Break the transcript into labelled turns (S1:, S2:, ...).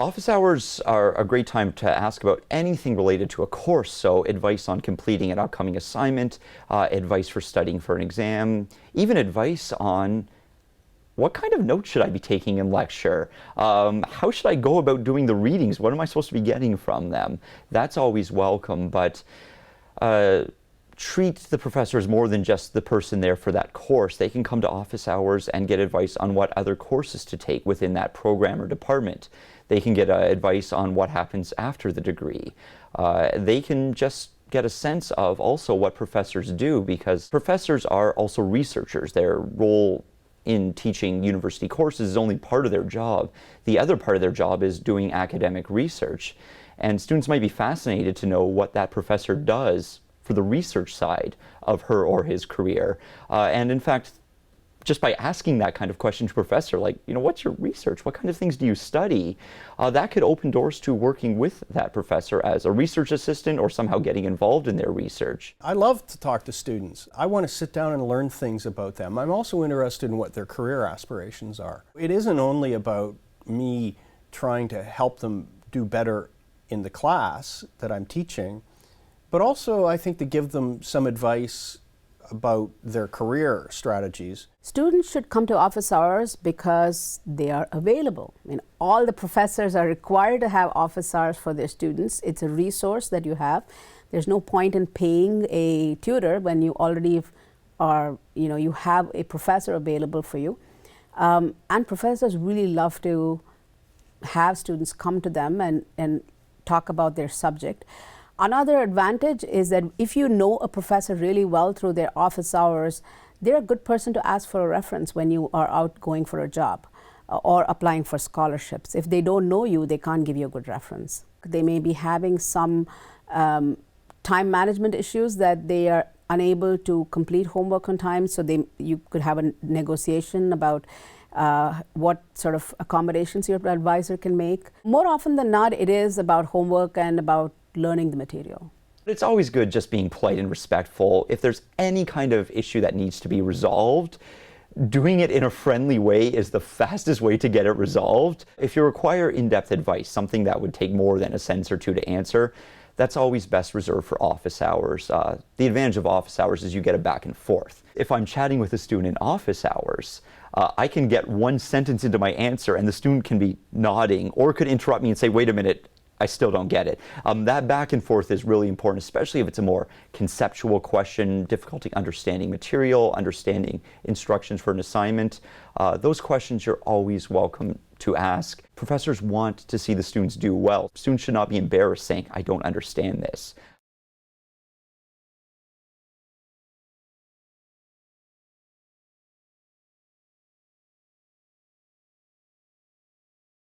S1: Office hours are a great time to ask about anything related to a course, so advice on completing an upcoming assignment, advice for studying for an exam, even advice on what kind of notes should I be taking in lecture? How should I go about doing the readings? What am I supposed to be getting from them? That's always welcome, but treat the professor as more than just the person there for that course. They can come to office hours and get advice on what other courses to take within that program or department. They can get advice on what happens after the degree. They can just get a sense of also what professors do, because professors are also researchers. Their role in teaching university courses is only part of their job. The other part of their job is doing academic research. And students might be fascinated to know what that professor does for the research side of her or his career. And in fact, just by asking that kind of question to a professor, like, what's your research? What kind of things do you study? That could open doors to working with that professor as a research assistant or somehow getting involved in their research.
S2: I love to talk to students. I want to sit down and learn things about them. I'm also interested in what their career aspirations are. It isn't only about me trying to help them do better in the class that I'm teaching, but also I think to give them some advice about their career strategies.
S3: Students should come to office hours because they are available. All the professors are required to have office hours for their students. It's a resource that you have. There's no point in paying a tutor when you already are, you have a professor available for you. And professors really love to have students come to them and talk about their subject. Another advantage is that if you know a professor really well through their office hours, they're a good person to ask for a reference when you are out going for a job or applying for scholarships. If they don't know you, they can't give you a good reference. They may be having some time management issues that they are unable to complete homework on time, so you could have a negotiation about what sort of accommodations your advisor can make. More often than not, it is about homework and about learning the material.
S1: It's always good just being polite and respectful. If there's any kind of issue that needs to be resolved, doing it in a friendly way is the fastest way to get it resolved. If you require in-depth advice, something that would take more than a sentence or two to answer, that's always best reserved for office hours. The advantage of office hours is you get a back and forth. If I'm chatting with a student in office hours, I can get one sentence into my answer and the student can be nodding or could interrupt me and say, wait a minute, I still don't get it. That back and forth is really important, especially if it's a more conceptual question, difficulty understanding material, understanding instructions for an assignment. Those questions you're always welcome to ask. Professors want to see the students do well. Students should not be embarrassed saying, I don't understand this.